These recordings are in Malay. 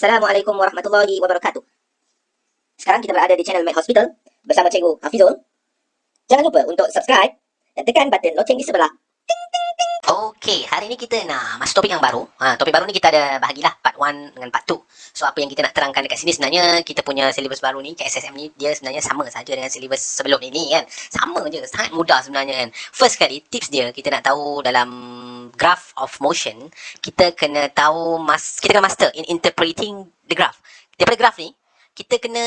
Assalamualaikum warahmatullahi wabarakatuh. Sekarang kita berada di channel Med Hospital bersama Cikgu Hafizul. Jangan lupa untuk subscribe dan tekan button loceng di sebelah. Okey, hari ni kita nak masuk topik yang baru. Topik baru ni kita ada bahagilah part 1 dengan part 2. So, apa yang kita nak terangkan dekat sini sebenarnya kita punya silibus baru ni, KSSM ni, dia sebenarnya sama saja dengan silibus sebelum ini kan. Sama je, sangat mudah sebenarnya kan. First kali, tips dia kita nak tahu dalam graph of motion, kita kena tahu, kita kena master in interpreting the graph. Daripada graph ni, kita kena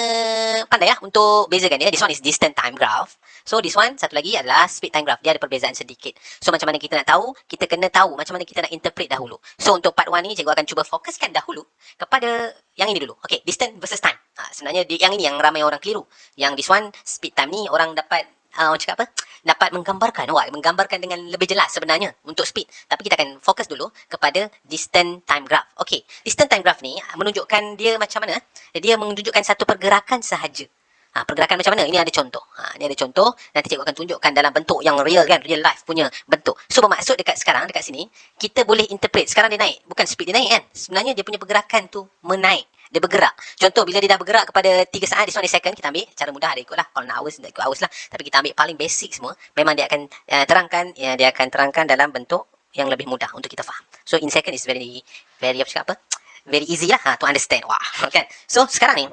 pandai lah untuk bezakan dia. This one is distance time graph. So this one, satu lagi adalah speed time graph. Dia ada perbezaan sedikit. So macam mana kita nak tahu? Kita kena tahu macam mana kita nak interpret dahulu. So untuk part 1 ni, cikgu akan cuba fokuskan dahulu kepada yang ini dulu. Okay, distance versus time. Sebenarnya yang ini yang ramai orang keliru. Yang this one, speed time ni orang dapat orang cakap apa? Dapat menggambarkan dengan lebih jelas sebenarnya untuk speed. Tapi kita akan fokus dulu kepada distance time graph. Okey, distance time graph ni menunjukkan dia macam mana? Dia menunjukkan satu pergerakan sahaja. Pergerakan macam mana? Ini ada contoh. Ini ada contoh. Nanti cikgu akan tunjukkan dalam bentuk yang real kan, real life punya bentuk. So bermaksud dekat sekarang, dekat sini, kita boleh interpret. Sekarang dia naik. Bukan speed dia naik kan. Sebenarnya dia punya pergerakan tu menaik. Dia bergerak. Contoh, bila dia dah bergerak kepada 3 saat, this one is second, kita ambil cara mudah, ada ikut lah. Kalau nak hours, ikut hours lah. Tapi kita ambil paling basic semua. Memang dia akan dia akan terangkan dalam bentuk yang lebih mudah untuk kita faham. So in second is very apa cakap apa? Very easy lah to understand. Wah, kan? So sekarang ni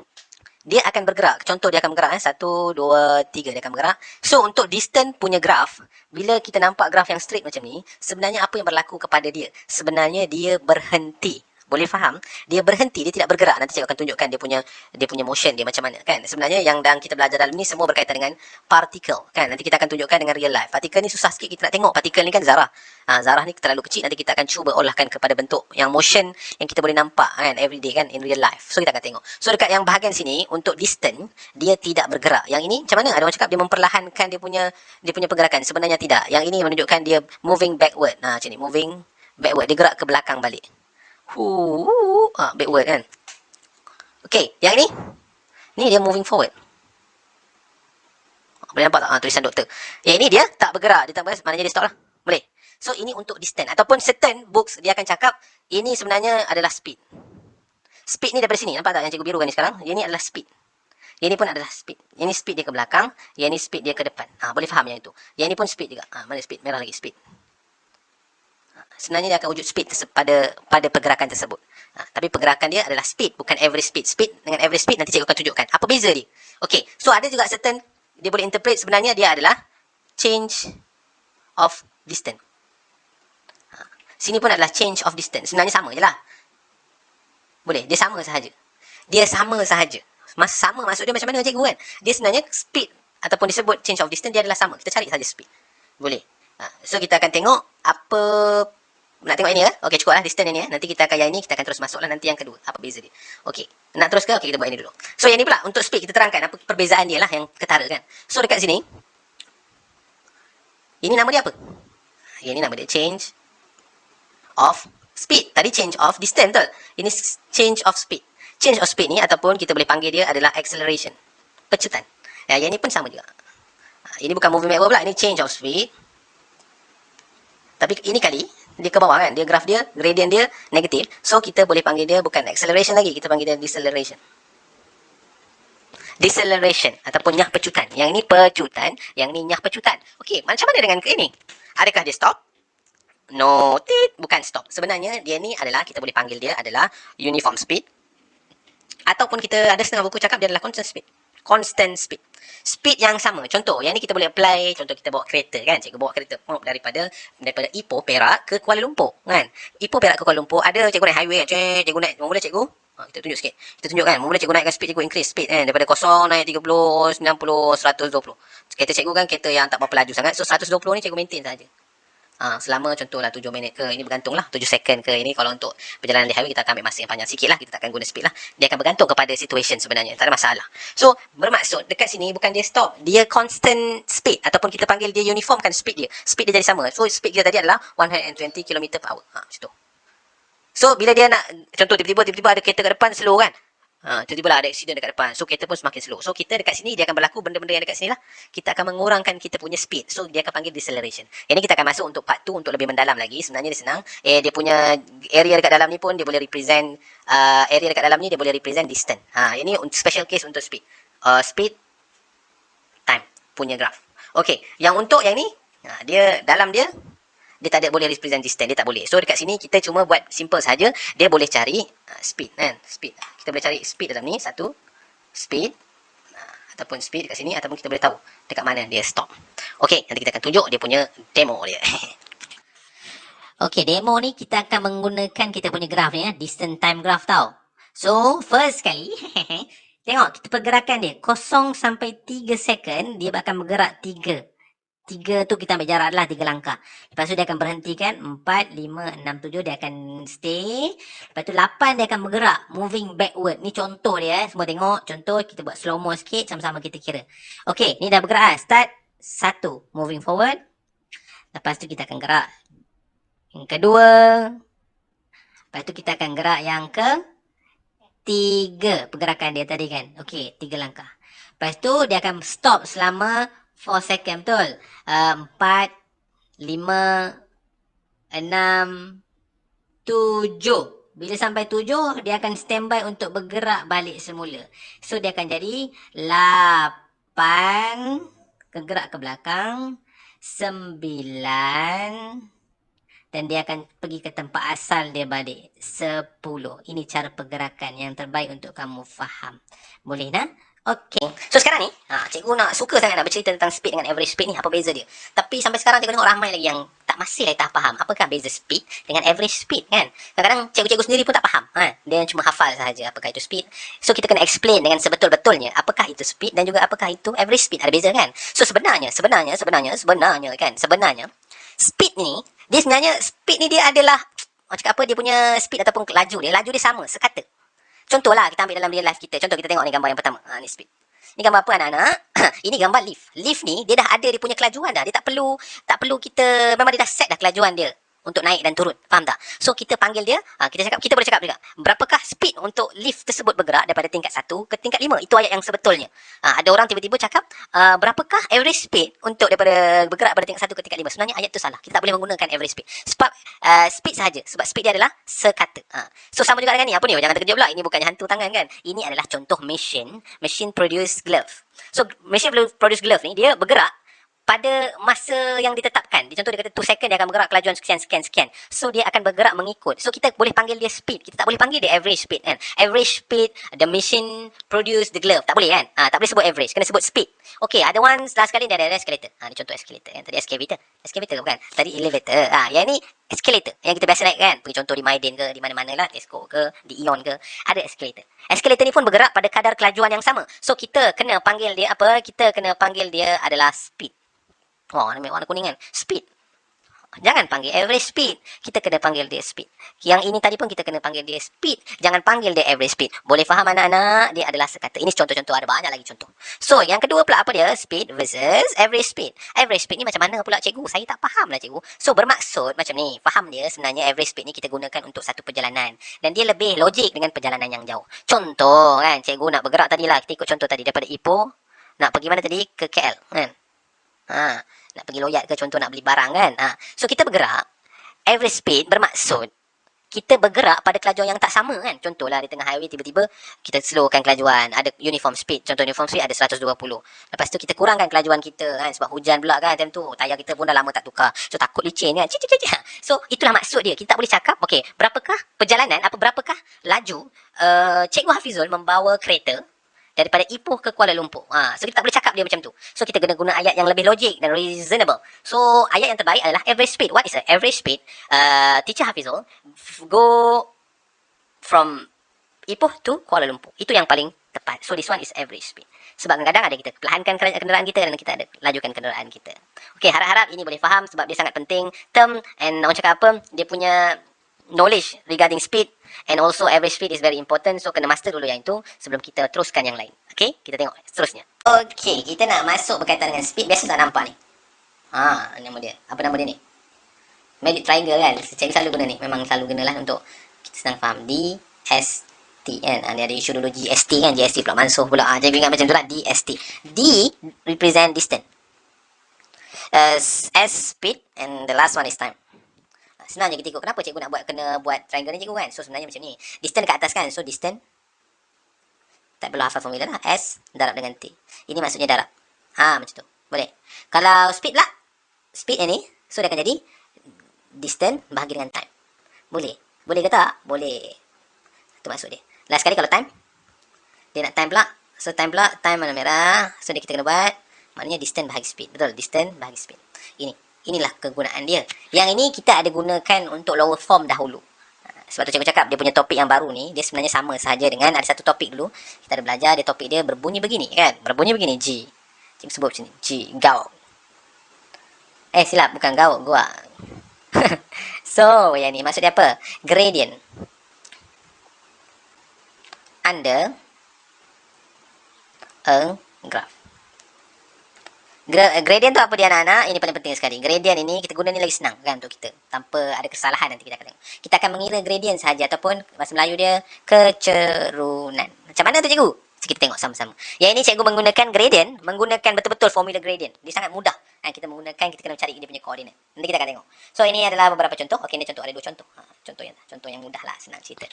dia akan bergerak. Contoh dia akan bergerak 1, 2, 3 dia akan bergerak. So untuk distance punya graph, bila kita nampak graph yang straight macam ni, sebenarnya apa yang berlaku kepada dia? Sebenarnya dia berhenti. Boleh faham? Dia berhenti, dia tidak bergerak. Nanti saya akan tunjukkan dia punya motion dia macam mana kan. Sebenarnya yang kita belajar dalam ni semua berkaitan dengan particle kan. Nanti kita akan tunjukkan dengan real life. Particle ni susah sikit kita nak tengok. Particle ni kan zarah. Zarah ni terlalu kecil, nanti kita akan cuba olahkan kepada bentuk yang motion yang kita boleh nampak kan everyday kan in real life. So kita akan tengok. So dekat yang bahagian sini untuk distance dia tidak bergerak. Yang ini macam mana? Ada orang cakap dia memperlahankan dia punya pergerakan. Sebenarnya tidak. Yang ini menunjukkan dia moving backward. Macam ni, moving backward. Dia gerak ke belakang balik. Backward kan. Okay, yang ni dia moving forward. Boleh nampak tak tulisan doktor? Yang ini dia tak bergerak, dia tak bergerak, maknanya dia stop lah. Boleh. So ini untuk distance ataupun certain books dia akan cakap ini sebenarnya adalah speed. Speed ni daripada sini, nampak tak yang cikgu birukan ni sekarang? Yang ni adalah speed. Yang ni pun adalah speed. Yang ni speed dia ke belakang, yang ni speed dia ke depan. Boleh faham yang itu. Yang ni pun speed juga. Mana speed? Merah lagi speed. Sebenarnya dia akan wujud speed pada pergerakan tersebut. Tapi pergerakan dia adalah speed, bukan average speed. Speed dengan average speed nanti cikgu akan tunjukkan. Apa beza dia? Okey, so ada juga certain, dia boleh interpret sebenarnya dia adalah change of distance. Sini pun adalah change of distance. Sebenarnya sama je lah. Boleh, dia sama sahaja. Dia sama sahaja. Sama maksud dia macam mana cikgu kan? Dia sebenarnya speed ataupun disebut change of distance dia adalah sama. Kita cari saja speed. Boleh. So kita akan tengok apa. Nak tengok ini ya? Okey, cukup lah distance ini ya. Nanti kita akan yang ini, kita akan terus masuklah nanti yang kedua. Apa beza dia? Okey. Nak terus ke? Okey, kita buat ini dulu. So, yang ni pula untuk speed kita terangkan apa perbezaan dia lah yang ketara kan. So, dekat sini. Ini nama dia apa? Ini nama dia change of speed. Tadi change of distance betul? Ini change of speed. Change of speed ni ataupun kita boleh panggil dia adalah acceleration. Pecutan. Yang ni pun sama juga. Ini bukan moving backward pula. Ini change of speed. Tapi ini kali dia ke bawah kan, dia graf dia, gradient dia negatif. So kita boleh panggil dia bukan acceleration lagi, kita panggil dia deceleration. Deceleration ataupun nyah pecutan. Yang ni pecutan, yang ni nyah pecutan. Okey, macam mana dengan ini? Adakah dia stop? No, bukan stop. Sebenarnya dia ni adalah, kita boleh panggil dia adalah uniform speed. Ataupun kita ada setengah buku cakap dia adalah constant speed. Constant speed. Speed yang sama. Contoh, yang ni kita boleh apply. Contoh kita bawa kereta kan. Cikgu bawa kereta daripada Ipoh, Perak ke Kuala Lumpur kan. Ipoh, Perak ke Kuala Lumpur. Ada cikgu naik highway kan. Cikgu naik. Mula cikgu. Kita tunjuk sikit. Kita tunjuk kan. Mula cikgu naikkan speed, cikgu increase speed kan. Daripada 0 naik 30, 90, 120. Kereta cikgu kan kereta yang tak berapa laju sangat. So 120 ni cikgu maintain saja. Selama contohlah 7 minit ke, ini bergantung lah 7 second ke. Ini kalau untuk perjalanan di highway kita akan ambil masa yang panjang sikit lah, kita tak akan guna speed lah. Dia akan bergantung kepada situation sebenarnya, tak ada masalah. So bermaksud dekat sini bukan dia stop, dia constant speed ataupun kita panggil dia uniformkan speed dia. Speed dia jadi sama. So speed kita tadi adalah 120 km/h. Macam tu. So bila dia nak, contoh tiba-tiba ada kereta ke depan slow kan, Tiba-tiba lah ada accident dekat depan. So, kereta pun semakin slow. So, kita dekat sini, dia akan berlaku benda-benda yang dekat sini lah. Kita akan mengurangkan kita punya speed. So, dia akan panggil deceleration. Yang ni kita akan masuk untuk part 2 untuk lebih mendalam lagi. Sebenarnya dia senang. Dia punya area dekat dalam ni pun dia boleh represent, area dekat dalam ni dia boleh represent distance. Yang ni special case untuk speed. Speed, time punya graph. Okay, yang untuk yang ni, dia dalam dia tak ada boleh represent distance, dia tak boleh. So dekat sini kita cuma buat simple saja, dia boleh cari speed kan, speed. Kita boleh cari speed dalam ni, satu speed ataupun speed dekat sini, ataupun kita boleh tahu dekat mana dia stop. Okey, nanti kita akan tunjuk dia punya demo dia. Okey, demo ni kita akan menggunakan kita punya graph ni, distance time graph tau. So, first sekali, tengok kita pergerakan dia 0 sampai 3 second, dia akan bergerak 3 tu kita ambil jarak adalah 3 langkah. Lepas tu dia akan berhentikan 4, 5, 6, 7 dia akan stay. Lepas tu 8 dia akan bergerak moving backward. Ni contoh dia semua tengok. Contoh kita buat slow mo sikit sama-sama kita kira. Okey, ni dah bergerak. Start 1 moving forward. Lepas tu kita akan gerak yang kedua. Lepas tu kita akan gerak yang ke 3 pergerakan dia tadi kan. Okey, 3 langkah. Lepas tu dia akan stop selama 4 second betul. 4, 5, 6, 7. Bila sampai 7, dia akan standby untuk bergerak balik semula. So, dia akan jadi 8, gerak ke belakang, 9, dan dia akan pergi ke tempat asal dia balik, 10. Ini cara pergerakan yang terbaik untuk kamu faham. Boleh nak? Okey. So sekarang ni, cikgu suka sangat nak bercerita tentang speed dengan average speed ni, apa beza dia. Tapi sampai sekarang cikgu tengok ramai lagi yang masih lagi tak faham apakah beza speed dengan average speed kan. Kadang-kadang cikgu-cikgu sendiri pun tak faham. Dia cuma hafal sahaja apakah itu speed. So kita kena explain dengan sebetul-betulnya apakah itu speed dan juga apakah itu average speed. Ada beza kan? So sebenarnya kan, speed ni, dia sebenarnya speed ni dia adalah, orang cakap apa, dia punya speed ataupun laju dia sama, sekata. Contohlah kita ambil dalam real life kita. Contoh kita tengok ni gambar yang pertama. Ni speed. Ni gambar apa anak-anak? Ini gambar lift. Lift ni dia dah ada dia punya kelajuan dah. Dia tak perlu kita, memang dia dah set dah kelajuan dia untuk naik dan turun. Faham tak? So kita panggil dia, kita boleh cakap juga, berapakah speed untuk lift tersebut bergerak daripada tingkat 1 ke tingkat 5? Itu ayat yang sebetulnya. Ada orang tiba-tiba cakap, berapakah average speed untuk daripada bergerak pada tingkat 1 ke tingkat 5? Sebenarnya ayat tu salah. Kita tak boleh menggunakan average speed. Sebab speed sahaja. Sebab speed dia adalah sekata. So sama juga dengan ni. Apa ni? Jangan terkejut pula. Ini bukannya hantu tangan kan? Ini adalah contoh machine produce glove. So machine produce glove ni dia bergerak pada masa yang ditetapkan. Contoh dia kata 2 second dia akan bergerak kelajuan sekian. So dia akan bergerak mengikut. So kita boleh panggil dia speed. Kita tak boleh panggil dia average speed kan. Average speed, the machine produce the glove. Tak boleh kan. Tak boleh sebut average. Kena sebut speed. Okay, ada one last sekali dia ada escalator. Ni contoh escalator kan. Tadi excavator. Excavator bukan. Tadi elevator. Yang ni escalator. Yang kita biasa naik kan. Pergi contoh di Maiden ke, di mana-mana lah. Tesco ke, di Ion ke. Ada escalator. Escalator ni pun bergerak pada kadar kelajuan yang sama. So kita kena panggil dia apa? Kita kena panggil dia adalah speed. Namanya warna kuning kan. Speed. Jangan panggil average speed. Kita kena panggil dia speed. Yang ini tadi pun kita kena panggil dia speed. Jangan panggil dia average speed. Boleh faham anak-anak? Dia adalah sekata. Ini contoh-contoh. Ada banyak lagi contoh. So, yang kedua pula apa dia? Speed versus average speed. Average speed ni macam mana pula cikgu? Saya tak faham lah cikgu. So, bermaksud macam ni. Faham dia sebenarnya average speed ni kita gunakan untuk satu perjalanan. Dan dia lebih logik dengan perjalanan yang jauh. Contoh kan. Cikgu nak bergerak tadi lah. Kita ikut contoh tadi. Daripada Ipoh. Nak pergi mana tadi? Ke KL kan. Nak pergi loyat ke contoh nak beli barang kan. So kita bergerak, average speed bermaksud kita bergerak pada kelajuan yang tak sama kan. Contohlah di tengah highway tiba-tiba kita slowkan kelajuan. Ada uniform speed. Contoh uniform speed ada 120. Lepas tu kita kurangkan kelajuan kita kan. Sebab hujan pula kan time tu. Tayar kita pun dah lama tak tukar. So takut licin kan. So itulah maksud dia. Kita tak boleh cakap, okay, berapakah perjalanan, berapakah laju Cikgu Hafizul membawa kereta daripada Ipoh ke Kuala Lumpur. So kita tak boleh cakap dia macam tu. So kita kena guna ayat yang lebih logik dan reasonable. So ayat yang terbaik adalah average speed. What is the average speed? Teacher Hafizul go from Ipoh to Kuala Lumpur. Itu yang paling tepat. So this one is average speed. Sebab kadang-kadang ada kita perlahankan kenderaan kita dan kita ada lajukan kenderaan kita. Okay, harap-harap ini boleh faham sebab dia sangat penting. Term and orang cakap apa, dia punya knowledge regarding speed and also average speed is very important. So kena master dulu yang itu sebelum kita teruskan yang lain. Okay, kita tengok seterusnya. Okay, kita nak masuk berkaitan dengan speed. Biasa tak nampak ni. Nama dia. Apa nama dia ni? Magic triangle kan. Cikgu selalu guna ni. Memang selalu gunalah untuk kita senang faham. D, S, T kan. Dia ada isu dulu GST kan. GST pula mansuh pula. Jadi ingat macam tu lah. DST. D represent distance. S speed and the last one is time. Senang je kita ikut. Kenapa cikgu nak kena buat triangle ni cikgu kan? So sebenarnya macam ni. Distance kat atas kan. So distance tak perlu hafal formula lah. S darab dengan T. Ini maksudnya darab. Macam tu. Boleh. Kalau speed pula. Speed ni. So dia akan jadi distance bahagi dengan time. Boleh. Boleh ke tak? Boleh. Itu maksud dia. Last sekali kalau time. Dia nak time pula. So time pula. Time warna merah. So dia kita kena buat. Maknanya distance bahagi speed. Betul. Distance bahagi speed. Inilah kegunaan dia. Yang ini kita ada gunakan untuk lower form dahulu. Sebab tu cikgu cakap dia punya topik yang baru ni dia sebenarnya sama saja dengan ada satu topik dulu kita ada belajar, dia topik dia berbunyi begini kan. Berbunyi begini G. Cikgu sebut macam ni. G. Gao. Silap, bukan gao, gua. So, yang ni maksud dia apa? Gradient under a graph. Gradient tu apa dia anak-anak? Ini paling penting sekali. Gradient ini kita guna ni lagi senang kan untuk kita. Tanpa ada kesalahan nanti kita akan tengok. Kita akan mengira gradient saja ataupun bahasa Melayu dia kecerunan. Macam mana tu cikgu? Kita tengok sama-sama. Yang ini cikgu menggunakan gradient, menggunakan betul-betul formula gradient. Dia sangat mudah. Kita menggunakan, kita kena cari dia punya koordinat. Nanti kita akan tengok. So ini adalah beberapa contoh. Okey, ini contoh ada 2 contoh. Contoh yang mudah lah, senang cerita.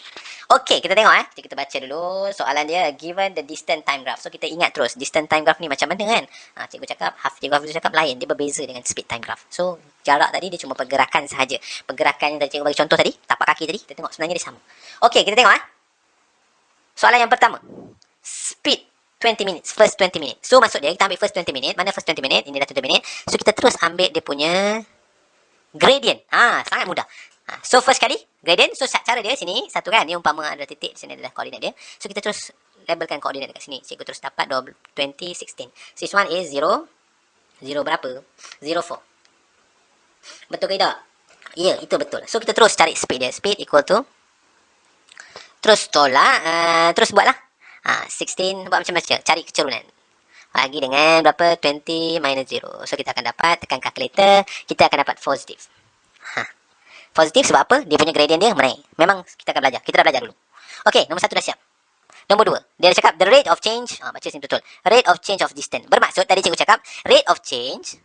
Okey, kita tengok Kita baca dulu soalan dia. Given the distance time graph. So kita ingat terus distance time graph ni macam mana kan? Cikgu cakap, cikgu Hafiz cakap lain, dia berbeza dengan speed time graph. So jarak tadi dia cuma pergerakan sahaja. Pergerakan yang tadi cikgu bagi contoh tadi, tapak kaki tadi, kita tengok sebenarnya dia sama. Okey, kita tengok soalan yang pertama. Speed 20 minutes, first 20 minutes. So maksud dia kita ambil first 20 minutes. Mana first 20 minutes? Ini dah 20 minit. So kita terus ambil dia punya gradient. Sangat mudah. So first kali gradient. So cara dia sini satu kan. Ni umpama ada titik, sini adalah koordinat dia. So kita terus labelkan koordinat dekat sini. Cikgu terus dapat 2016. So this one is 0 berapa? 04. Betul ke tak? Ya, itu betul. So kita terus cari speed dia. Speed equal to, terus tolak, terus buatlah 16, buat macam-macam. Cari kecerunan. Bagi dengan berapa? 20 minus 0. So kita akan dapat, tekan calculator, kita akan dapat positif. Positif sebab apa? Dia punya gradient dia menaik. Memang kita akan belajar. Kita dah belajar dulu. Okey, nombor 1 dah siap. Nombor 2, dia cakap the rate of change. Baca sini betul. Rate of change of distance. Bermaksud tadi cikgu cakap rate of change,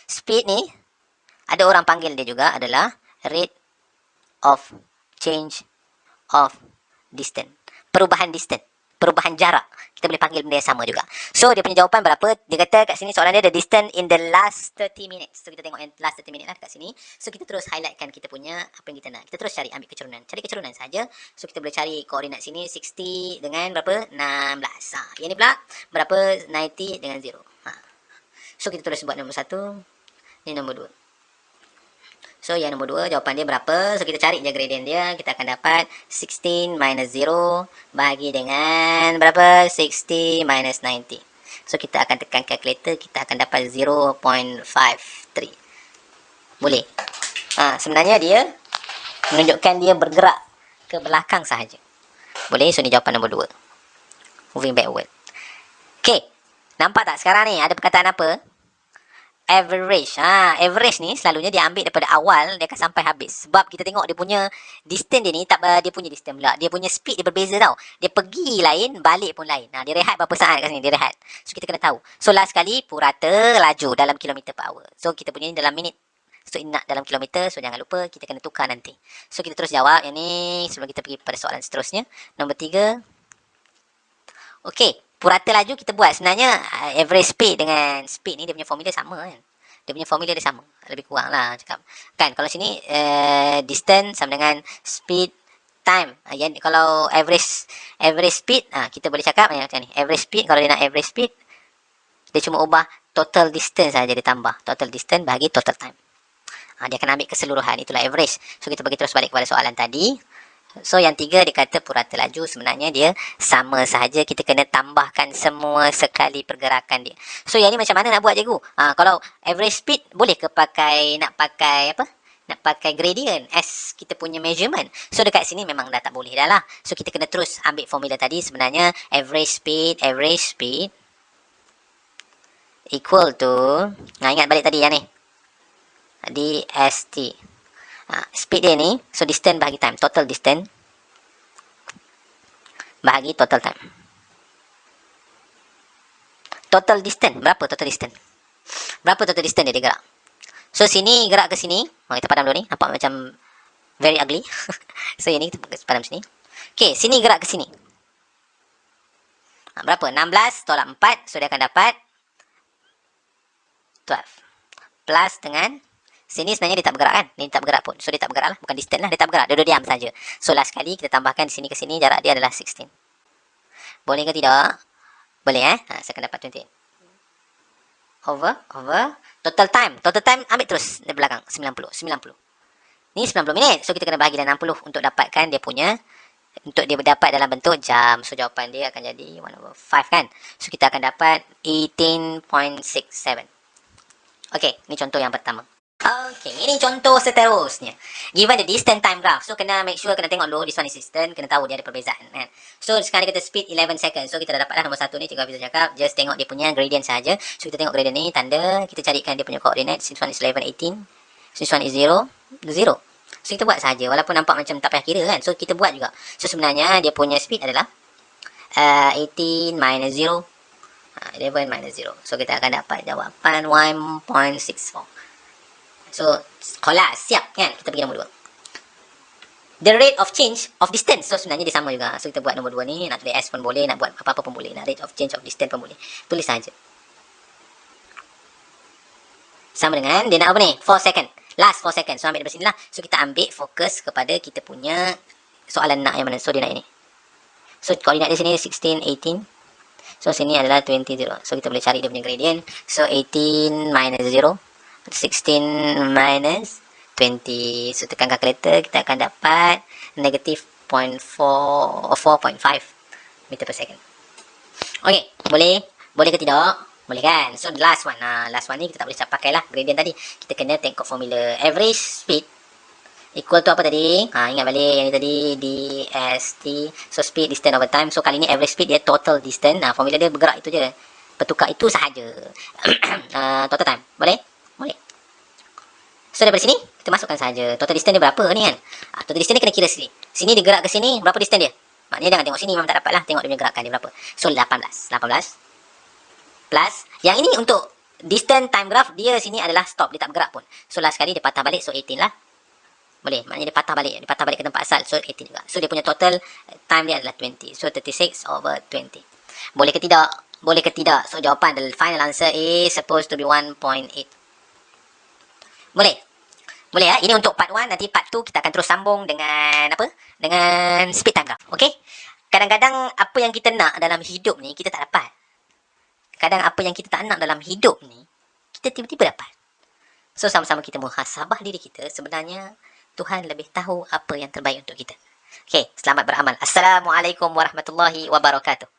speed ni ada orang panggil dia juga adalah rate of change of distance. Perubahan distance. Perubahan jarak. Kita boleh panggil benda yang sama juga. So, dia punya jawapan berapa? Dia kata kat sini soalan dia the distance in the last 30 minutes. So, kita tengok yang last 30 minutes lah kat sini. So, kita terus highlightkan kita punya apa yang kita nak. Kita terus cari ambil kecerunan. Cari kecerunan saja. So, kita boleh cari koordinat sini 60 dengan berapa? 16. Yang ni pula berapa? 90 dengan 0. So, kita terus buat nombor 1. Ini nombor 2. So, yang nombor 2, jawapan dia berapa? So, kita cari je gradient dia. Kita akan dapat 16 minus 0 bahagi dengan berapa? 60 minus 90. So, kita akan tekan calculator. Kita akan dapat 0.53. Boleh. Sebenarnya dia menunjukkan dia bergerak ke belakang sahaja. Boleh. So, ni jawapan nombor 2. Moving backward. Okay. Nampak tak sekarang ni? Ada perkataan apa? Average. Average ni selalunya dia ambil daripada awal, dia akan sampai habis. Sebab kita tengok dia punya distance dia ni, dia punya distance pula. Dia punya speed dia berbeza tau. Dia pergi lain, balik pun lain. Dia rehat berapa saat kat sini? Dia rehat. So, kita kena tahu. So, last kali purata laju dalam kilometer per hour. So, kita punya ni dalam minit. So, ini nak dalam kilometer. So, jangan lupa kita kena tukar nanti. So, kita terus jawab yang ni sebelum kita pergi pada soalan seterusnya. Nombor 3. Okey. Purata laju kita buat. Sebenarnya average speed dengan speed ni dia punya formula sama kan. Dia punya formula dia sama. Lebih kurang lah cakap. Kan kalau sini distance sama dengan speed time. Kalau average speed kita boleh cakap macam ni. Average speed kalau dia nak average speed dia cuma ubah total distance saja dia tambah. Total distance bagi total time. Dia akan ambil keseluruhan. Itulah average. So kita pergi terus balik kepada soalan tadi. So yang 3 dia kata purata laju sebenarnya dia sama sahaja, kita kena tambahkan semua sekali pergerakan dia. So yang ni macam mana nak buat cikgu? Kalau average speed boleh ke nak pakai gradient as kita punya measurement. So dekat sini memang dah tak boleh dah lah. So kita kena terus ambil formula tadi sebenarnya average speed equal to, ingat balik tadi yang ni DST. Speed dia ni, so distance bahagi time, total distance bahagi total time. Total distance, berapa total distance? Berapa total distance dia gerak? So sini gerak ke sini. Kita padam dulu ni, nampak macam very ugly. So ini kita padam sini. Okay, sini gerak ke sini. Berapa? 16 tolak 4, so dia akan dapat 12. Plus dengan sini sebenarnya dia tak bergerak kan? Ni tak bergerak pun. So dia tak bergerak lah, bukan distance lah, dia tak bergerak. Dia duduk diam saja. So last kali kita tambahkan di sini ke sini, jarak dia adalah 16. Boleh ke tidak? Boleh saya akan dapat 28. Over total time ambil terus dari belakang 90 ni 90 minit, so kita kena bahagi dengan 60 untuk dapatkan dia punya, untuk dia dapat dalam bentuk jam. So jawapan dia akan jadi 1/5 kan. So kita akan dapat 18.67. Okey, ni contoh yang pertama. Okey, ini contoh seterusnya. Given the distance time graph, so kena make sure, kena tengok dulu this one is distance, kena tahu dia ada perbezaan kan. So sekarang kita speed 11 seconds. So kita dah dapatlah nombor 1 ni, cikgu Hafiz cakap just tengok dia punya gradient saja. So kita tengok gradient ni, tanda, kita carikan dia punya coordinate. This one is 11, 18. This one is 0, 0. So kita buat saja, walaupun nampak macam tak payah kira kan. So kita buat juga. So sebenarnya dia punya speed adalah 18 minus 0, 11 minus 0. So kita akan dapat jawapan 1.64. So, kelas, siap kan? Kita pergi nombor 2. The rate of change of distance. So, sebenarnya dia sama juga. So, kita buat nombor 2 ni. Nak tulis S pun boleh, nak buat apa-apa pun boleh. Nak rate of change of distance pun boleh. Tulis saja. Sama dengan, dia nak apa ni? 4 second. Last 4 second. So, ambil dari sini lah. So, kita ambil fokus kepada kita punya soalan nak yang mana. So, dia nak ini. So, koordinat dia sini 16, 18. So, sini adalah 20, 0. So, kita boleh cari dia punya gradient. So, 18 minus 0. 16 minus 20. So tekan calculator, kita akan dapat negative 4.5 meter per second. Okay, boleh ke tidak? Boleh kan? So last one ni kita tak boleh pakai lah gradient tadi. Kita kena tengok formula. Average speed equal to apa tadi? Ingat balik yang ni tadi, DST. So speed distance over time. So kali ni average speed dia total distance. Formula dia bergerak itu je, bertukar itu sahaja. Total time. Boleh? So daripada sini kita masukkan saja total distance dia berapa ni kan. Total distance dia kena kira sini. Sini dia gerak ke sini, berapa distance dia? Maknanya jangan tengok sini, memang tak dapat lah. Tengok dia punya gerakan dia berapa. So 18 plus yang ini untuk distance time graph, dia sini adalah stop, dia tak bergerak pun. So last kali dia patah balik, so 18 lah. Boleh, maknanya dia patah balik ke tempat asal. So 18 juga. So dia punya total time dia adalah 20. So 36/20. Boleh ke tidak? So jawapan, the final answer is supposed to be 1.8. Boleh ya. Ini untuk part 1. Nanti part 2 kita akan terus sambung dengan apa? Dengan speed time graph. Okey? Kadang-kadang apa yang kita nak dalam hidup ni kita tak dapat. Kadang apa yang kita tak nak dalam hidup ni kita tiba-tiba dapat. So sama-sama kita muhasabah diri kita. Sebenarnya Tuhan lebih tahu apa yang terbaik untuk kita. Okey, selamat beramal. Assalamualaikum warahmatullahi wabarakatuh.